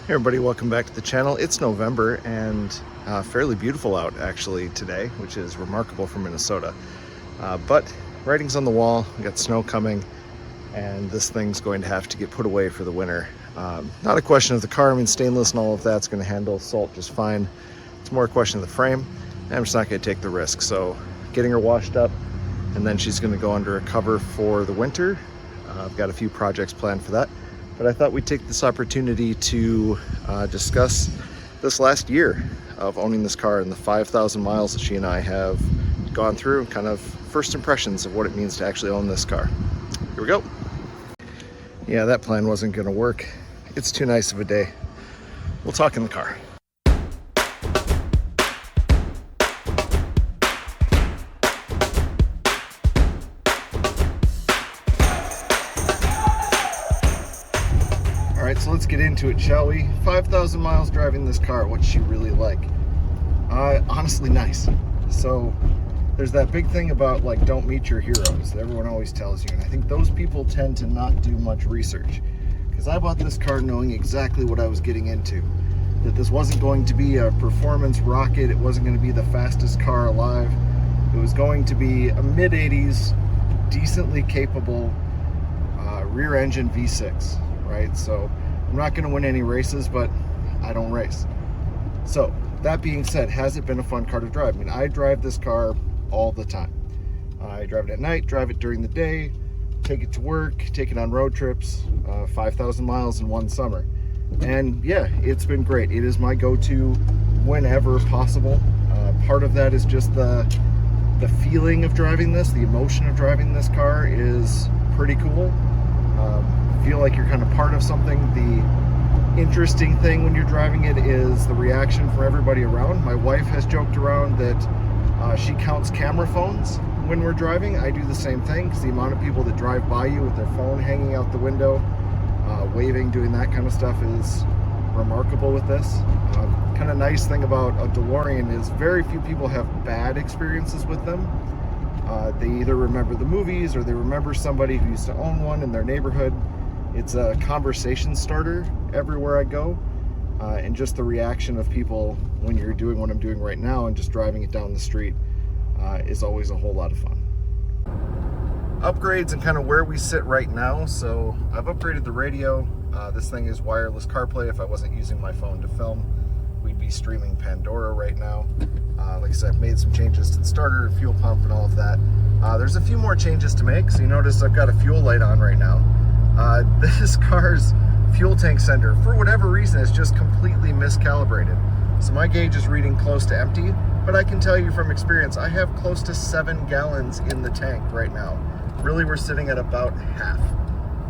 Hey everybody, welcome back to the channel. It's November and fairly beautiful out actually today, which is remarkable for Minnesota. But writing's on the wall, we got snow coming, and this thing's going to have to get put away for the winter. Not a question of the car, I mean stainless and all of that's going to handle salt just fine. It's more a question of the frame, and I'm just not going to take the risk. So getting her washed up, and then she's going to go under a cover for the winter. I've got a few projects planned for that. But I thought we'd take this opportunity to discuss this last year of owning this car and the 5,000 miles that she and I have gone through, kind of first impressions of what it means to actually own this car. Here we go. Yeah, that plan wasn't gonna work. It's too nice of a day. We'll talk in the car. So let's get into it, shall we? 5,000 miles driving this car. What's she really like? Honestly, nice. So there's that big thing about like, don't meet your heroes that everyone always tells you. And I think those people tend to not do much research. Because I bought this car knowing exactly what I was getting into. That this wasn't going to be a performance rocket. It wasn't going to be the fastest car alive. It was going to be a mid-80s, decently capable rear engine V6, right? So I'm not going to win any races, but I don't race. So that being said, has it been a fun car to drive? I mean, I drive this car all the time. I drive it at night, drive it during the day, take it to work, take it on road trips, 5,000 miles in one summer. And yeah, it's been great. It is my go-to whenever possible. Part of that is just the feeling of driving this, the emotion of driving this car is pretty cool. Feel like you're kind of part of something. The interesting thing when you're driving it is the reaction from everybody around. My wife has joked around that she counts camera phones when we're driving. I do the same thing because the amount of people that drive by you with their phone hanging out the window, waving, doing that kind of stuff is remarkable with this. Kind of nice thing about a Delorean is very few people have bad experiences with them. They either remember the movies or they remember somebody who used to own one in their neighborhood. It's a conversation starter everywhere I go, and just the reaction of people when you're doing what I'm doing right now and just driving it down the street is always a whole lot of fun. Upgrades and kind of where we sit right now. So I've upgraded the radio. This thing is wireless CarPlay. If I wasn't using my phone to film, we'd be streaming Pandora right now. Like I said, I've made some changes to the starter, fuel pump, and all of that. There's a few more changes to make. So you notice I've got a fuel light on right now. This car's fuel tank sender, for whatever reason, is just completely miscalibrated. So my gauge is reading close to empty, but I can tell you from experience, I have close to 7 gallons in the tank right now. Really, we're sitting at about half.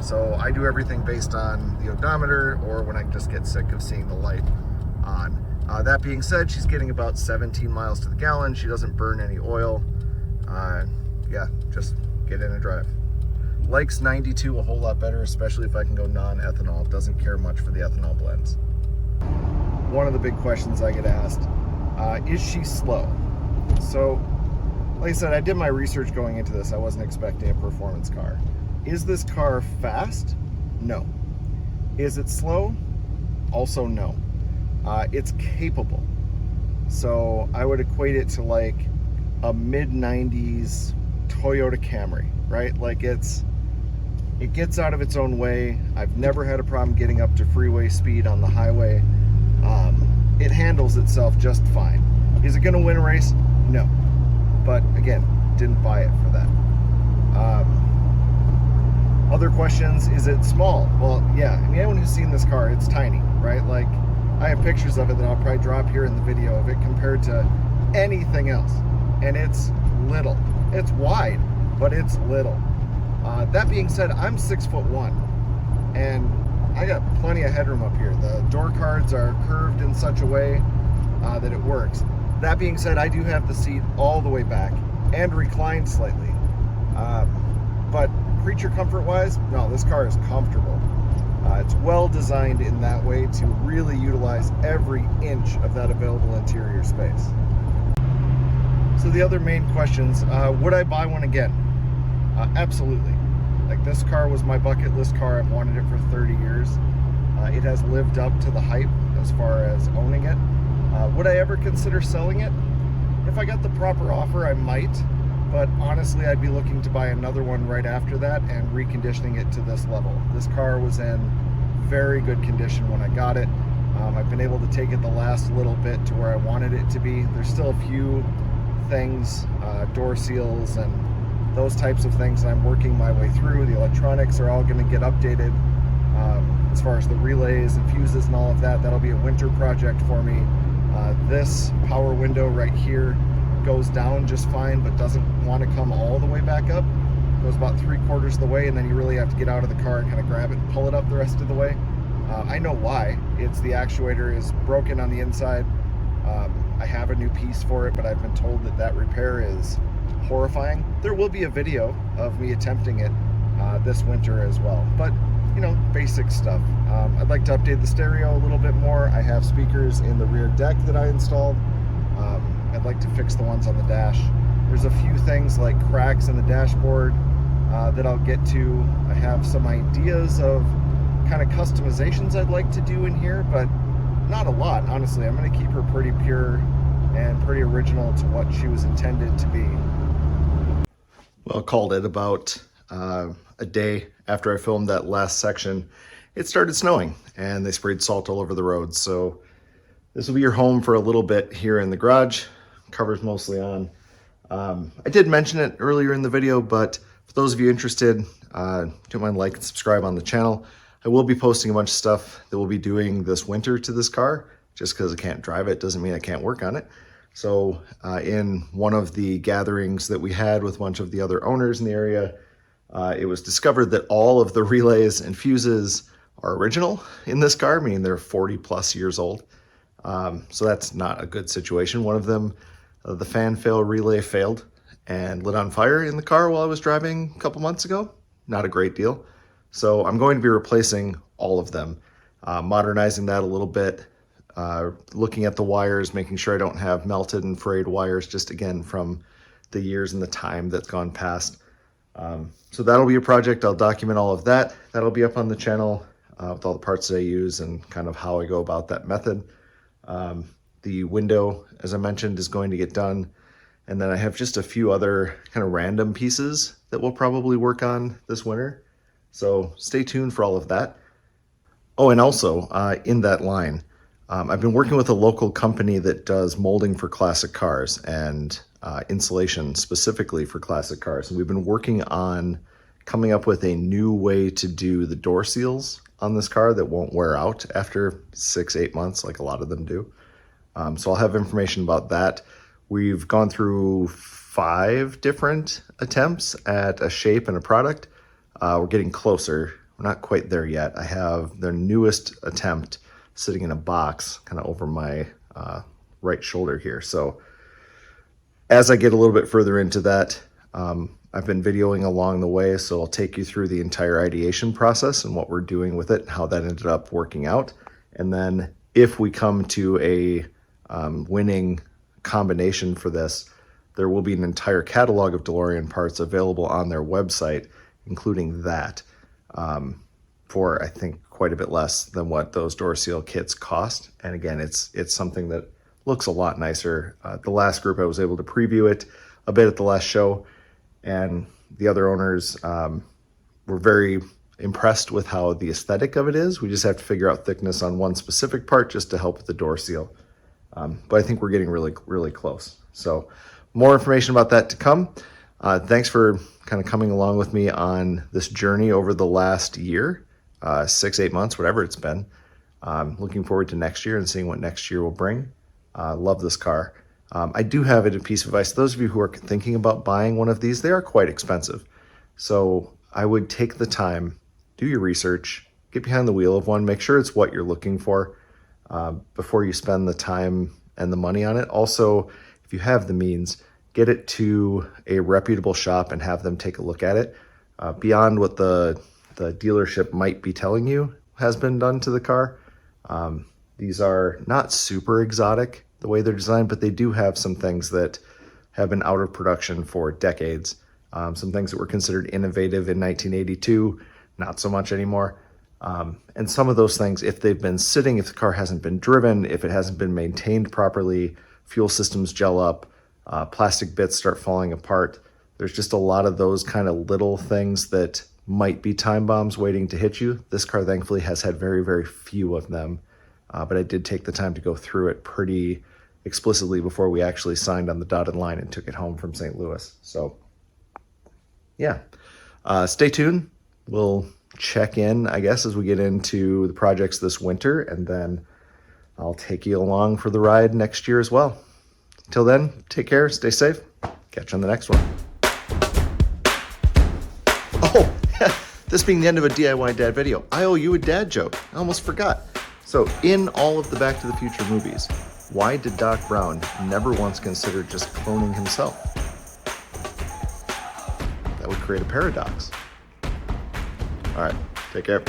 So I do everything based on the odometer or when I just get sick of seeing the light on. That being said, she's getting about 17 miles to the gallon. She doesn't burn any oil. Yeah, just get in and drive. Likes 92 a whole lot better, especially if I can go non-ethanol. Doesn't care much for the ethanol blends. One of the big questions I get asked, is she slow? So, like I said, I did my research going into this. I wasn't expecting a performance car. Is this car fast? No. Is it slow? Also no. It's capable. So I would equate it to like a mid-90s Toyota Camry, right? Like it gets out of its own way. I've never had a problem getting up to freeway speed on the highway. It handles itself just fine. Is it going to win a race? No. But again, didn't buy it for that. Other questions, is it small? Well, yeah, I mean, anyone who's seen this car, it's tiny, right? Like, I have pictures of it that I'll probably drop here in the video of it compared to anything else. And it's little. It's wide, but it's little. That being said, I'm 6'1", and I got plenty of headroom up here. The door cards are curved in such a way that it works. That being said, I do have the seat all the way back and reclined slightly. But creature comfort wise, no, this car is comfortable. It's well designed in that way to really utilize every inch of that available interior space. So the other main questions, would I buy one again? Absolutely. Like, this car was my bucket list car. I've wanted it for 30 years. It has lived up to the hype as far as owning it. Would I ever consider selling it? If I got the proper offer, I might, but honestly, I'd be looking to buy another one right after that and reconditioning it to this level. This car was in very good condition when I got it. I've been able to take it the last little bit to where I wanted it to be. There's still a few things, door seals and those types of things that I'm working my way through. The electronics are all going to get updated. As far as the relays and fuses and all of that, that'll be a winter project for me. This power window right here goes down just fine, but doesn't want to come all the way back up. It goes about 3/4 of the way, and then you really have to get out of the car and kind of grab it and pull it up the rest of the way. I know why. It's the actuator is broken on the inside. I have a new piece for it, but I've been told that that repair is horrifying. There will be a video of me attempting it this winter as well, but you know, basic stuff. I'd like to update the stereo a little bit more. I have speakers in the rear deck that I installed. I'd like to fix the ones on the dash. There's a few things like cracks in the dashboard that I'll get to. I have some ideas of kind of customizations I'd like to do in here, but not a lot, honestly. I'm going to keep her pretty pure and pretty original to what she was intended to be. Well, called it about a day after I filmed that last section. It started snowing and they sprayed salt all over the road. So this will be your home for a little bit here in the garage. Cover's mostly on. I did mention it earlier in the video, but for those of you interested, don't mind like and subscribe on the channel. I will be posting a bunch of stuff that we'll be doing this winter to this car. Just because I can't drive it doesn't mean I can't work on it. So in one of the gatherings that we had with a bunch of the other owners in the area, it was discovered that all of the relays and fuses are original in this car, meaning they're 40+ years old. So that's not a good situation. One of them, the fan fail relay failed and lit on fire in the car while I was driving a couple months ago. Not a great deal. So I'm going to be replacing all of them, modernizing that a little bit, looking at the wires, making sure I don't have melted and frayed wires, just again from the years and the time that's gone past. So that'll be a project. I'll document all of that. That'll be up on the channel with all the parts that I use and kind of how I go about that method. The window, as I mentioned, is going to get done. And then I have just a few other kind of random pieces that we'll probably work on this winter. So stay tuned for all of that. Oh, and also in that line, I've been working with a local company that does molding for classic cars and insulation specifically for classic cars. And we've been working on coming up with a new way to do the door seals on this car that won't wear out after 6-8 months, like a lot of them do. So I'll have information about that. We've gone through 5 different attempts at a shape and a product. We're getting closer. We're not quite there yet. I have their newest attempt sitting in a box kind of over my right shoulder here. So as I get a little bit further into that, I've been videoing along the way, so I'll take you through the entire ideation process and what we're doing with it, how that ended up working out. And then if we come to a winning combination for this, there will be an entire catalog of DeLorean parts available on their website, including that, for I think quite a bit less than what those door seal kits cost. And again, it's something that looks a lot nicer. The last group I was able to preview it a bit at the last show, and the other owners were very impressed with how the aesthetic of it is. We just have to figure out thickness on one specific part just to help with the door seal. But I think we're getting really, really close. So more information about that to come. Thanks for kind of coming along with me on this journey over the last year, 6-8 months, whatever it's been. Looking forward to next year and seeing what next year will bring. Love this car. I do have it a piece of advice. Those of you who are thinking about buying one of these, they are quite expensive. So I would take the time, do your research, get behind the wheel of one, make sure it's what you're looking for before you spend the time and the money on it. Also, if you have the means, get it to a reputable shop and have them take a look at it. Beyond what the dealership might be telling you has been done to the car. These are not super exotic the way they're designed, but they do have some things that have been out of production for decades. Some things that were considered innovative in 1982, not so much anymore. And some of those things, if they've been sitting, if the car hasn't been driven, if it hasn't been maintained properly, fuel systems gel up, plastic bits start falling apart. There's just a lot of those kind of little things that might be time bombs waiting to hit you. This car thankfully has had very, very few of them, but I did take the time to go through it pretty explicitly before we actually signed on the dotted line and took it home from St. Louis. So yeah, stay tuned. We'll check in, I guess, as we get into the projects this winter, and then I'll take you along for the ride next year as well. Till then, take care, stay safe, catch you on the next one. Oh, this being the end of a DIY dad video, I owe you a dad joke. I almost forgot. So in all of the Back to the Future movies, why did Doc Brown never once consider just cloning himself? That would create a paradox. All right, take care.